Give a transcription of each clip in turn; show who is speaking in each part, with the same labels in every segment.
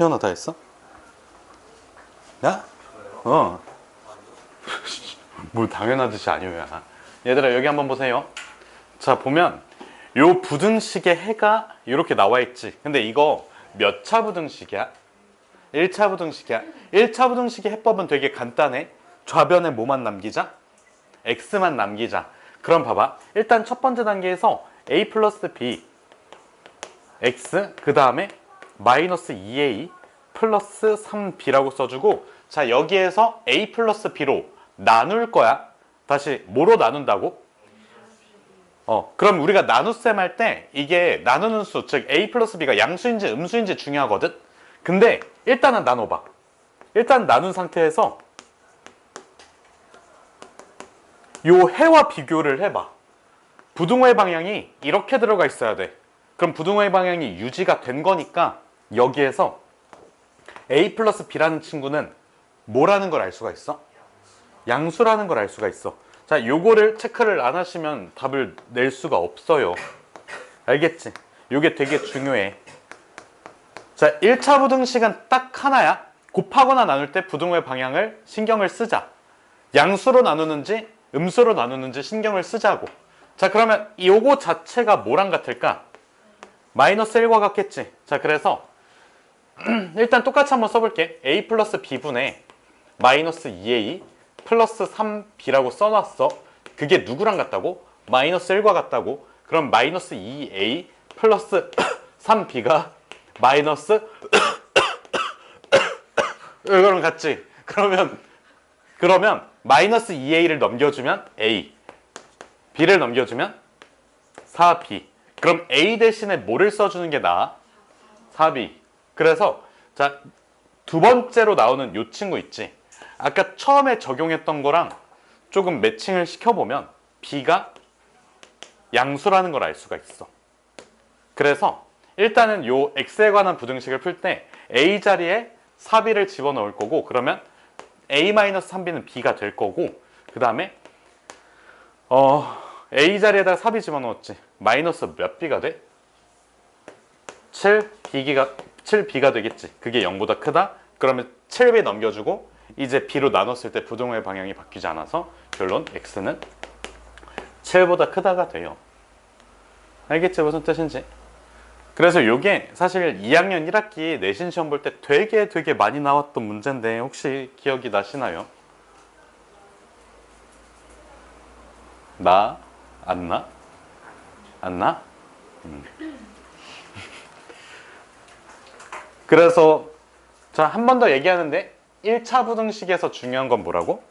Speaker 1: 태연아 다 했어? 야? 어. 뭘 당연하듯이 아니오야. 얘들아 여기 한번 보세요. 자 보면 요 부등식의 해가 이렇게 나와 있지. 근데 이거 몇 차 부등식이야? 1차 부등식이야. 1차 부등식의 해법은 되게 간단해. 좌변에 뭐만 남기자? x만 남기자. 그럼 봐봐. 일단 첫 번째 단계에서 a 플러스 b x 그 다음에 마이너스 2a 플러스 3b라고 써주고, 자 여기에서 a 플러스 b로 나눌 거야. 다시 뭐로 나눈다고? 그럼 우리가 나눗셈 할 때 이게 나누는 수, 즉 a 플러스 b가 양수인지 음수인지 중요하거든. 근데 일단은 나눠봐. 일단 나눈 상태에서 요 해와 비교를 해봐. 부등호의 방향이 이렇게 들어가 있어야 돼. 그럼 부등호의 방향이 유지가 된 거니까 여기에서 a 플러스 b라는 친구는 뭐라는 걸 알 수가 있어? 양수라는 걸 알 수가 있어. 자, 요거를 체크를 안 하시면 답을 낼 수가 없어요. 알겠지? 요게 되게 중요해. 자, 1차 부등식은 딱 하나야. 곱하거나 나눌 때 부등호의 방향을 신경을 쓰자. 양수로 나누는지 음수로 나누는지 신경을 쓰자고. 자, 그러면 요거 자체가 뭐랑 같을까? 마이너스 1과 같겠지. 자, 그래서 일단 똑같이 한번 써볼게. a 플러스 b분의 마이너스 2a 플러스 3b라고 써놨어. 그게 누구랑 같다고? 마이너스 1과 같다고. 그럼 마이너스 2a 플러스 3b가 마이너스 이거랑 같지? 그러면 마이너스 2a를 넘겨주면 a, b를 넘겨주면 4b. 그럼 a 대신에 뭐를 써주는 게 나아? 4b. 그래서 자, 두 번째로 나오는 요 친구 있지? 아까 처음에 적용했던 거랑 조금 매칭을 시켜보면 b가 양수라는 걸 알 수가 있어. 그래서 일단은 요 x에 관한 부등식을 풀 때 a 자리에 4b를 집어넣을 거고, 그러면 a-3b는 b가 될 거고, 그 다음에 a 자리에다가 4b 집어넣었지. 마이너스 몇 b가 돼? 7b가 되겠지. 그게 0보다 크다? 그러면 7b 넘겨주고 이제 b로 나눴을 때 부등호의 방향이 바뀌지 않아서 결론 x는 7보다 크다가 돼요. 알겠지? 무슨 뜻인지? 그래서 요게 사실 2학년 1학기 내신 시험 볼 때 되게 많이 나왔던 문제인데 혹시 기억이 나시나요? 안 나? 안 나? 그래서 자, 한 번 더 얘기하는데 1차 부등식에서 중요한 건 뭐라고?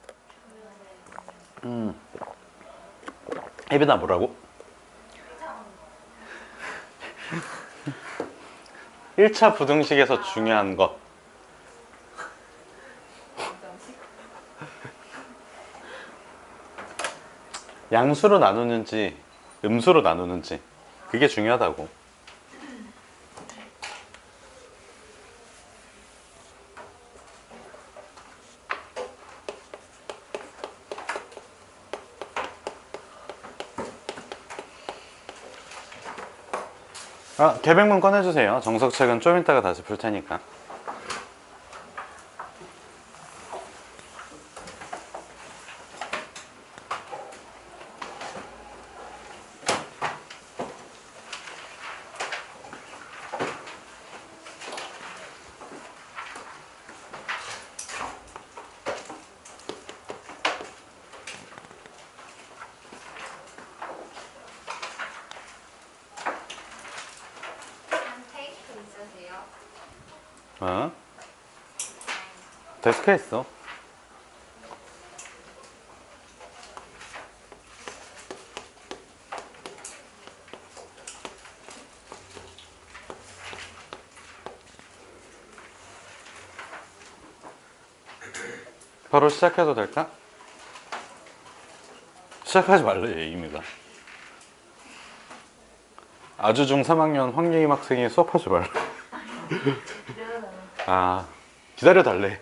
Speaker 1: 혜빈아 뭐라고? 1차 부등식에서 중요한 것. 양수로 나누는지 음수로 나누는지, 그게 중요하다고. 계백문 꺼내주세요. 정석책은 좀 이따가 다시 풀 테니까. 데스크에 있어. 바로 시작해도 될까? 시작하지 말래, 이미가. 아주중 3학년 황예임 학생이 수업하지 말라. 기다려달래.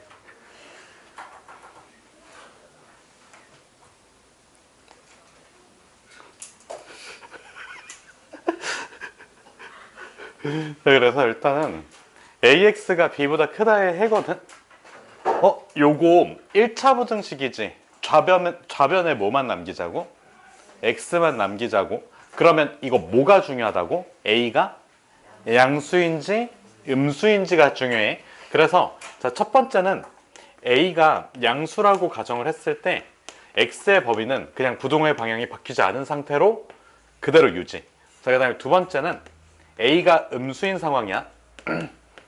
Speaker 1: 그래서 일단은 AX가 B보다 크다의 해거든? 요거 1차 부등식이지. 좌변에 뭐만 남기자고? X만 남기자고. 그러면 이거 뭐가 중요하다고? A가 양수인지 음수인지가 중요해. 그래서 자, 첫 번째는 A가 양수라고 가정을 했을 때 X의 범위는 그냥 부동호의 방향이 바뀌지 않은 상태로 그대로 유지. 자, 그 다음에 두 번째는 A가 음수인 상황이야.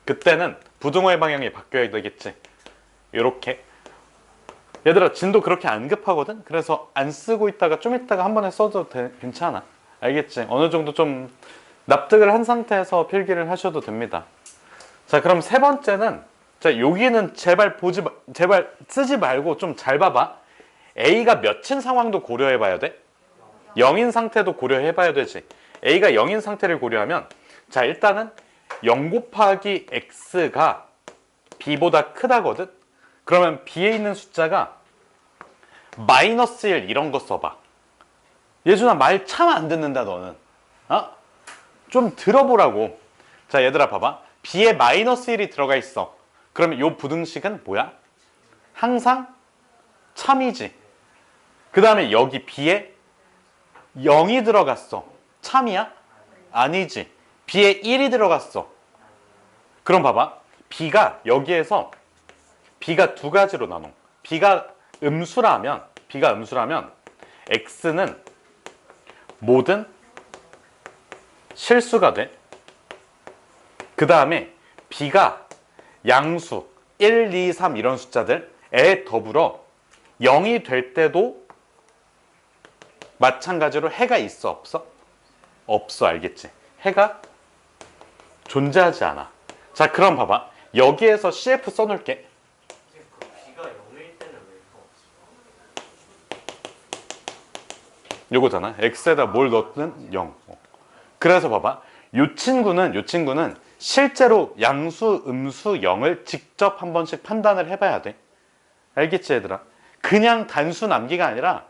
Speaker 1: 그때는 부동호의 방향이 바뀌어야 되겠지. 이렇게. 얘들아, 진도 그렇게 안 급하거든? 그래서 안 쓰고 있다가 좀 있다가 한 번에 써도 괜찮아. 알겠지? 어느 정도 좀 납득을 한 상태에서 필기를 하셔도 됩니다. 자, 그럼 세 번째는, 자, 여기는 제발 쓰지 말고 좀 잘 봐봐. A가 몇인 상황도 고려해 봐야 돼. 0인 상태도 고려해 봐야 되지. A가 0인 상태를 고려하면, 자, 일단은 0 곱하기 X가 B보다 크다거든? 그러면 B에 있는 숫자가 마이너스 1 이런 거 써봐. 예준아, 말 참 안 듣는다 너는. 좀 들어보라고. 자, 얘들아 봐봐. B에 마이너스 1이 들어가 있어. 그러면 이 부등식은 뭐야? 항상 참이지. 그 다음에 여기 B에 0이 들어갔어. 참이야? 아니지. B에 1이 들어갔어. 그럼 봐봐. B가 여기에서 B가 두 가지로 나눠. B가 음수라면 X는 모든 실수가 돼. 그 다음에 B가 양수 1, 2, 3 이런 숫자들에 더불어 0이 될 때도 마찬가지로 해가 있어 없어? 없어. 알겠지? 해가 존재하지 않아. 자, 그럼 봐봐. 여기에서 CF 써놓을게.
Speaker 2: B가 0일 때는 왜 없어?
Speaker 1: 요거잖아. X에다 뭘 넣든 0. 그래서 봐봐. 요 친구는 실제로 양수, 음수, 0을 직접 한 번씩 판단을 해봐야 돼. 알겠지, 얘들아? 그냥 단수 남기가 아니라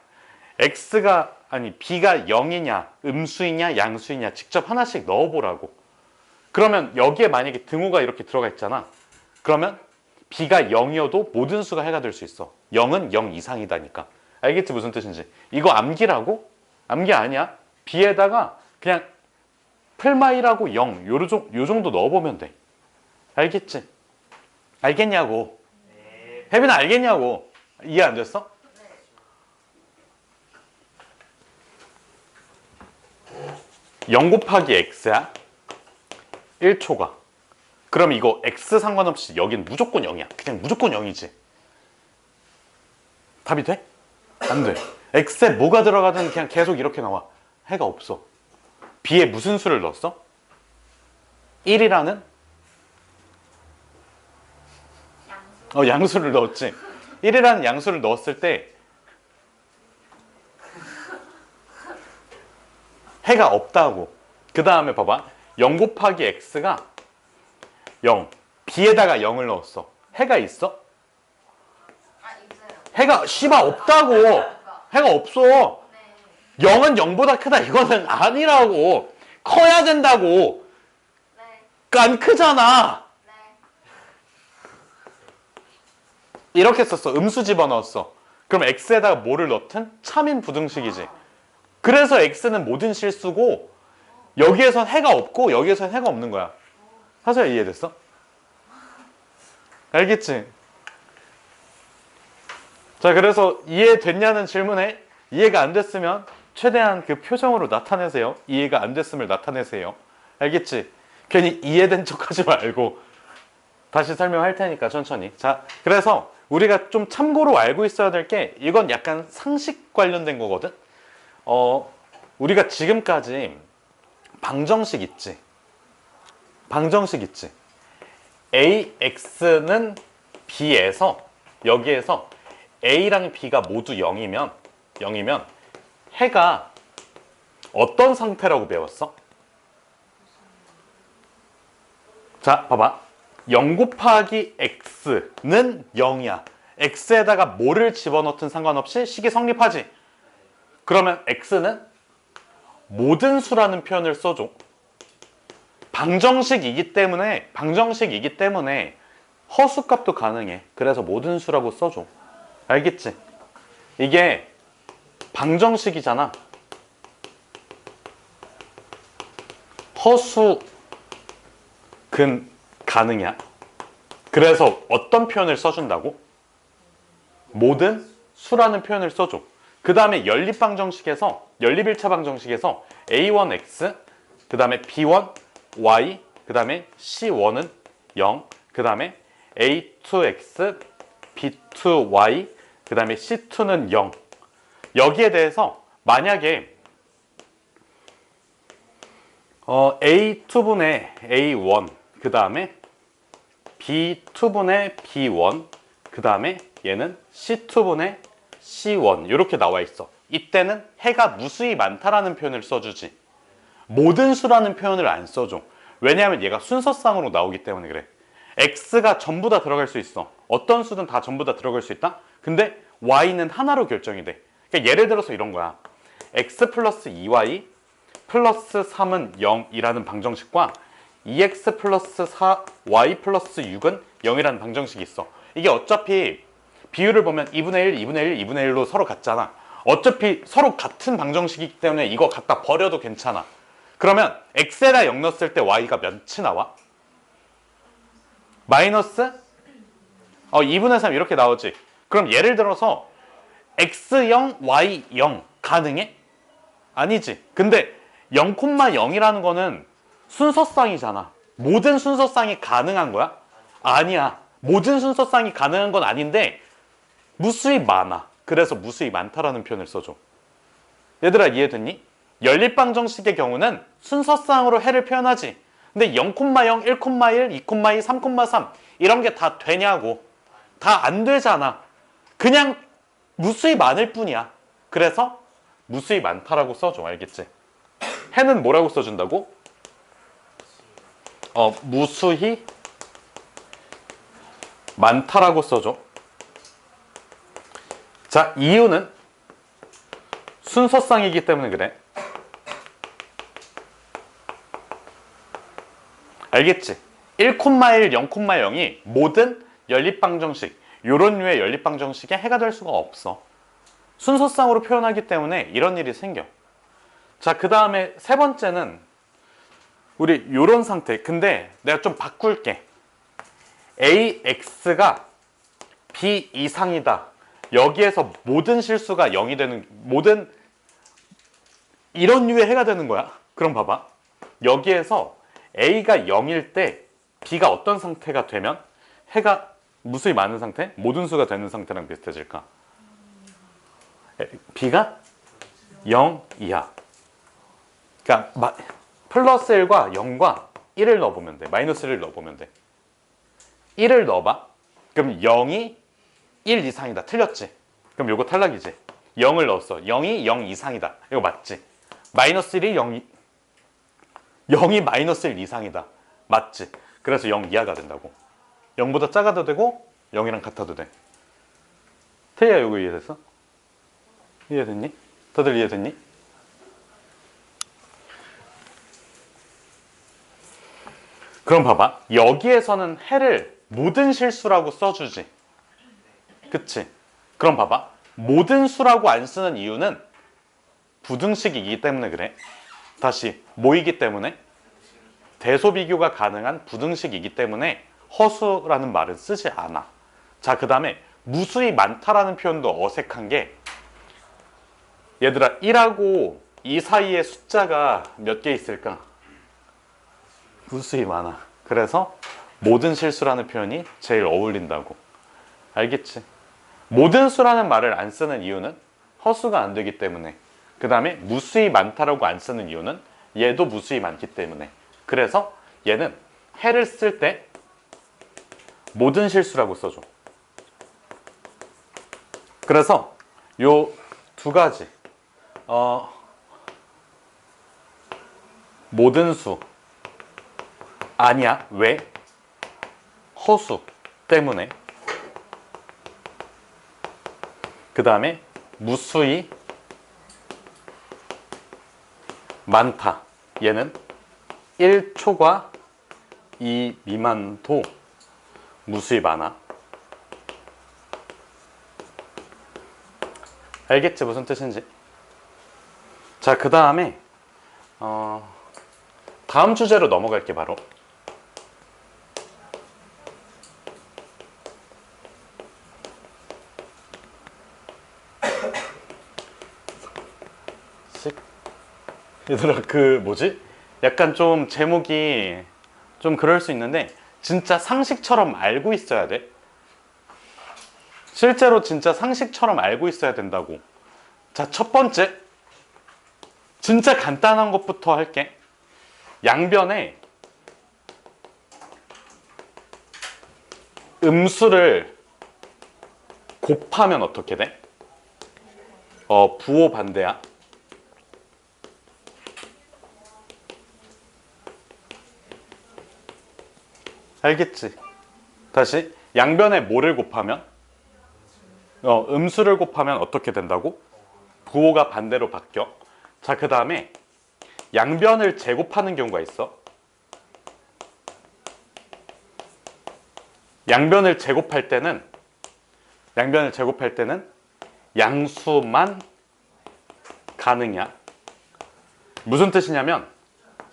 Speaker 1: B가 0이냐, 음수이냐, 양수이냐 직접 하나씩 넣어보라고. 그러면 여기에 만약에 등호가 이렇게 들어가 있잖아. 그러면 B가 0이어도 모든 수가 해가 될 수 있어. 0은 0 이상이다니까. 알겠지? 무슨 뜻인지. 이거 암기라고? 암기 아니야. B에다가 그냥 풀마이라고 0 요 정도 넣어보면 돼. 알겠지? 알겠냐고.
Speaker 2: 네.
Speaker 1: 혜빈아, 알겠냐고. 이해 안 됐어? 0 곱하기 X야. 1초가. 그럼 이거 X 상관없이 여긴 무조건 0이야. 그냥 무조건 0이지. 답이 돼? 안 돼. X에 뭐가 들어가든 그냥 계속 이렇게 나와. 해가 없어. B에 무슨 수를 넣었어? 1이라는? 양수를 넣었지. 1이라는 양수를 넣었을 때 해가 없다고. 그 다음에 봐봐. 0 곱하기 X가 0. B에다가 0을 넣었어. 해가 있어? 해가 씨발 없다고. 해가 없어. 0은 0보다 크다. 이거는 아니라고. 커야 된다고. 안 크잖아. 이렇게 썼어. 음수 집어넣었어. 그럼 X에다가 뭐를 넣든 참인 부등식이지. 그래서 X는 모든 실수고 여기에선 해가 없고 여기에선 해가 없는 거야. 하서야, 이해됐어? 알겠지? 자, 그래서 이해됐냐는 질문에 이해가 안 됐으면 최대한 그 표정으로 나타내세요. 이해가 안 됐음을 나타내세요. 알겠지? 괜히 이해된 척 하지 말고 다시 설명할 테니까 천천히. 자, 그래서 우리가 좀 참고로 알고 있어야 될 게, 이건 약간 상식 관련된 거거든. 우리가 지금까지 방정식 있지. AX는 B에서, 여기에서 A랑 B가 모두 0이면 해가 어떤 상태라고 배웠어? 자, 봐봐. 0 곱하기 X는 0이야. X에다가 뭐를 집어넣든 상관없이 식이 성립하지. 그러면 X는 모든 수라는 표현을 써줘. 방정식이기 때문에 허수값도 가능해. 그래서 모든 수라고 써줘. 알겠지? 이게 방정식이잖아. 허수 근 가능이야. 그래서 어떤 표현을 써준다고? 모든 수라는 표현을 써줘. 그 다음에 연립방정식에서 연립일차 방정식에서 a1x 그 다음에 b1y 그 다음에 c1은 0 그 다음에 a2x b2y 그 다음에 c2는 0 여기에 대해서 만약에 a2분의 a1 그 다음에 b2분의 b1 그 다음에 얘는 c2분의 c1 이렇게 나와 있어. 이때는 해가 무수히 많다라는 표현을 써주지 모든 수라는 표현을 안 써줘. 왜냐하면 얘가 순서상으로 나오기 때문에 그래. x가 전부 다 들어갈 수 있어. 어떤 수든 다 전부 다 들어갈 수 있다? 근데 y는 하나로 결정이 돼. 그러니까 예를 들어서 이런 거야. x 플러스 2y 플러스 3은 0이라는 방정식과 2x 플러스 4y 플러스 6은 0이라는 방정식이 있어. 이게 어차피 비율을 보면 2분의 1, 2분의 1, 2분의 1로 서로 같잖아. 어차피 서로 같은 방정식이기 때문에 이거 갖다 버려도 괜찮아. 그러면 x에다 0 넣었을 때 y가 몇이 나와? 마이너스 2분의 3 이렇게 나오지. 그럼 예를 들어서 x0, y0 가능해? 아니지. 근데 0,0이라는 거는 순서쌍이잖아. 모든 순서쌍이 가능한 거야? 아니야. 모든 순서쌍이 가능한 건 아닌데 무수히 많아. 그래서 무수히 많다라는 표현을 써줘. 얘들아 이해됐니? 연립방정식의 경우는 순서쌍으로 해를 표현하지. 근데 0,0, 1,1, 2,2, 3,3 이런 게 다 되냐고. 다 안 되잖아. 그냥 무수히 많을 뿐이야. 그래서 무수히 많다라고 써줘. 알겠지? 해는 뭐라고 써준다고? 무수히 많다라고 써줘. 자, 이유는 순서쌍이기 때문에 그래. 알겠지? 1,1, 0,0이 모든 연립방정식, 요런 류의 연립방정식에 해가 될 수가 없어. 순서쌍으로 표현하기 때문에 이런 일이 생겨. 자, 그 다음에 세 번째는 우리 요런 상태. 근데 내가 좀 바꿀게. AX가 B 이상이다. 여기에서 모든 실수가 0이 되는, 모든 이런 류의 해가 되는 거야. 그럼 봐봐. 여기에서 A가 0일 때 B가 어떤 상태가 되면 해가 무수히 많은 상태? 모든 수가 되는 상태랑 비슷해질까? B가 0 이하. 그러니까 플러스 1과 0과 1을 넣어보면 돼. 마이너스 1을 넣어보면 돼. 1을 넣어봐. 그럼 0이 1 이상이다. 틀렸지? 그럼 요거 탈락이지. 0을 넣었어. 0이 0 이상이다. 이거 맞지? 마이너스 1이 0이 마이너스 1 이상이다. 맞지? 그래서 0 이하가 된다고. 0보다 작아도 되고 0이랑 같아도 돼. 태희야 이거 이해됐어? 이해됐니? 다들 이해됐니? 그럼 봐봐. 여기에서는 해를 모든 실수라고 써주지. 그치? 그럼 봐봐. 모든 수라고 안 쓰는 이유는 부등식이기 때문에 그래. 다시 뭐이기 때문에? 대소비교가 가능한 부등식이기 때문에 허수라는 말은 쓰지 않아. 자, 그 다음에 무수히 많다라는 표현도 어색한 게 얘들아 1하고 2 사이에 숫자가 몇 개 있을까? 무수히 많아. 그래서 모든 실수라는 표현이 제일 어울린다고. 알겠지? 모든 수라는 말을 안 쓰는 이유는 허수가 안 되기 때문에. 그 다음에 무수히 많다라고 안 쓰는 이유는 얘도 무수히 많기 때문에. 그래서 얘는 해를 쓸 때 모든 실수라고 써줘. 그래서 요 두 가지 모든 수 아니야. 왜? 허수 때문에. 그 다음에 무수히 많다. 얘는 1초과 이 미만도 무수히 많아. 알겠지 무슨 뜻인지? 자, 그 다음에 다음 주제로 넘어갈게 바로. 얘들아 그 뭐지? 약간 좀 제목이 좀 그럴 수 있는데 진짜 상식처럼 알고 있어야 돼. 실제로 진짜 상식처럼 알고 있어야 된다고. 자, 첫 번째 진짜 간단한 것부터 할게. 양변에 음수를 곱하면 어떻게 돼? 부호 반대야. 알겠지? 다시 양변에 뭐를 곱하면? 음수를 곱하면 어떻게 된다고? 부호가 반대로 바뀌어. 자, 그 다음에 양변을 제곱하는 경우가 있어. 양변을 제곱할 때는 양수만 가능이야. 무슨 뜻이냐면,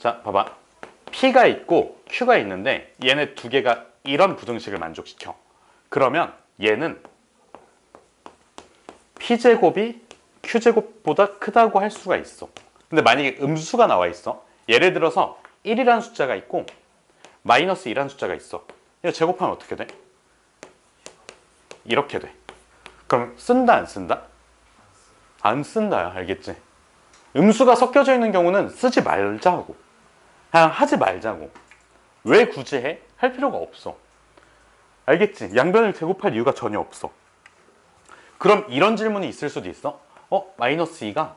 Speaker 1: 자, 봐봐. P가 있고 Q가 있는데 얘네 두 개가 이런 부등식을 만족시켜. 그러면 얘는 P제곱이 Q제곱보다 크다고 할 수가 있어. 근데 만약에 음수가 나와 있어. 예를 들어서 1이라는 숫자가 있고 마이너스 2라는 숫자가 있어. 이거 제곱하면 어떻게 돼? 이렇게 돼. 그럼 쓴다 안 쓴다? 안 쓴다야. 알겠지? 음수가 섞여져 있는 경우는 쓰지 말자고. 그냥 하지 말자고. 왜 굳이 해? 할 필요가 없어. 알겠지? 양변을 제곱할 이유가 전혀 없어. 그럼 이런 질문이 있을 수도 있어. 마이너스 2가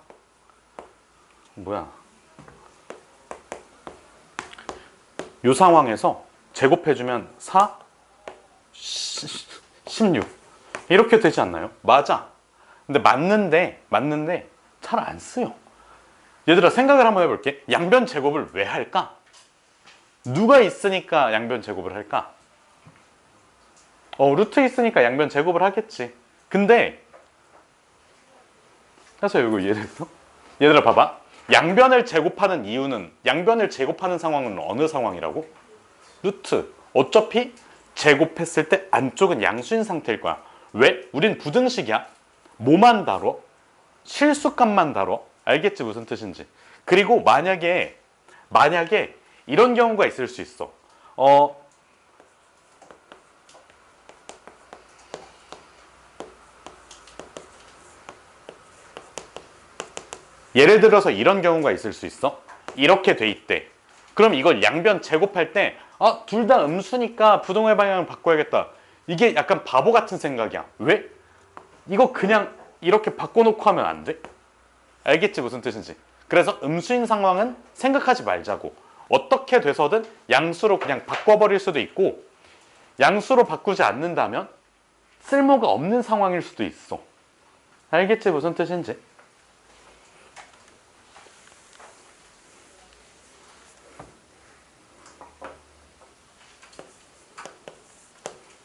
Speaker 1: 뭐야? 이 상황에서 제곱해주면 4, 16 이렇게 되지 않나요? 맞아. 근데 맞는데 잘 안 쓰요. 얘들아 생각을 한번 해볼게. 양변 제곱을 왜 할까? 누가 있으니까 양변 제곱을 할까? 루트 있으니까 양변 제곱을 하겠지. 근데 그래서 이거 이해됐어? 얘들아 봐봐. 양변을 제곱하는 이유는, 양변을 제곱하는 상황은 어느 상황이라고? 루트. 어차피 제곱했을 때 안쪽은 양수인 상태일 거야. 왜? 우린 부등식이야. 뭐만 다뤄? 실수값만 다뤄. 알겠지 무슨 뜻인지. 그리고 만약에 이런 경우가 있을 수 있어. 예를 들어서 이런 경우가 있을 수 있어. 이렇게 돼 있대. 그럼 이걸 양변 제곱할 때 둘 다 음수니까 부동의 방향을 바꿔야겠다. 이게 약간 바보 같은 생각이야. 왜? 이거 그냥 이렇게 바꿔놓고 하면 안 돼? 알겠지 무슨 뜻인지. 그래서 음수인 상황은 생각하지 말자고. 어떻게 돼서든 양수로 그냥 바꿔버릴 수도 있고, 양수로 바꾸지 않는다면 쓸모가 없는 상황일 수도 있어. 알겠지 무슨 뜻인지.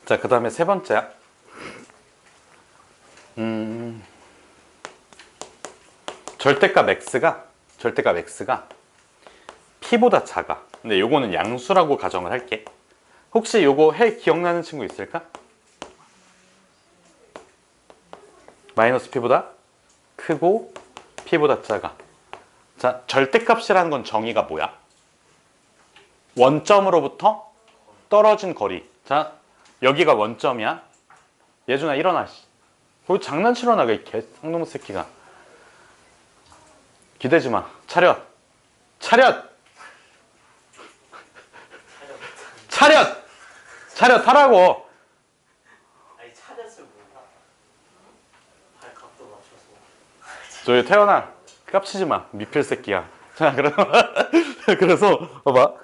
Speaker 1: 자, 그 다음에 세 번째야. 절대값 x가 p보다 작아. 근데 요거는 양수라고 가정을 할게. 혹시 요거 기억나는 친구 있을까? 마이너스 p보다 크고 p보다 작아. 자, 절대값이라는 건 정의가 뭐야? 원점으로부터 떨어진 거리. 자, 여기가 원점이야. 예준아 일어나. 거기 장난치러 나가 이 쌍놈 새끼가. 기대지 마. 차렷 하라고.
Speaker 2: 아니 차렸을 몰라. 발각도 맞춰서.
Speaker 1: 저기 태연아 깝치지 마. 미필 새끼야. 자, 그래서 봐봐.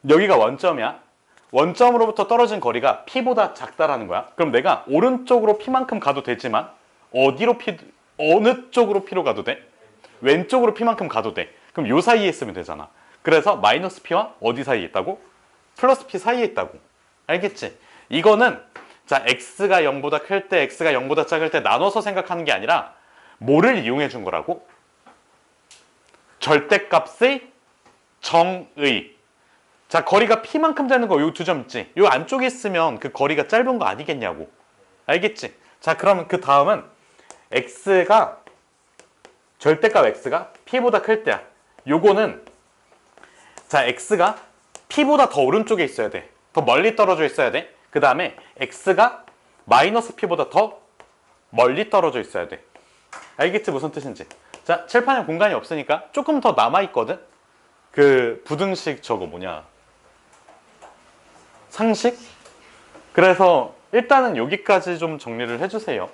Speaker 1: 여기가 원점이야. 원점으로부터 떨어진 거리가 P보다 작다라는 거야. 그럼 내가 오른쪽으로 P만큼 가도 되지만 어느 쪽으로 P로 가도 돼? 왼쪽으로 P만큼 가도 돼. 그럼 요 사이에 있으면 되잖아. 그래서 마이너스 P와 어디 사이에 있다고? 플러스 p 사이에 있다고. 알겠지? 이거는 자 x가 0보다 클 때, x가 0보다 작을 때 나눠서 생각하는 게 아니라 뭐를 이용해 준 거라고? 절대값의 정의. 자 거리가 p만큼 되는 거 요 두 점 있지? 요 안쪽에 있으면 그 거리가 짧은 거 아니겠냐고. 알겠지? 자 그러면 그 다음은 x가 절대값 x가 p보다 클 때야. 요거는 자 x가 p보다 더 오른쪽에 있어야 돼. 더 멀리 떨어져 있어야 돼. 그 다음에 x가 마이너스 p보다 더 멀리 떨어져 있어야 돼. 알겠지 무슨 뜻인지? 자 칠판에 공간이 없으니까 조금 더 남아있거든. 그 부등식 저거 뭐냐 상식? 그래서 일단은 여기까지 좀 정리를 해주세요.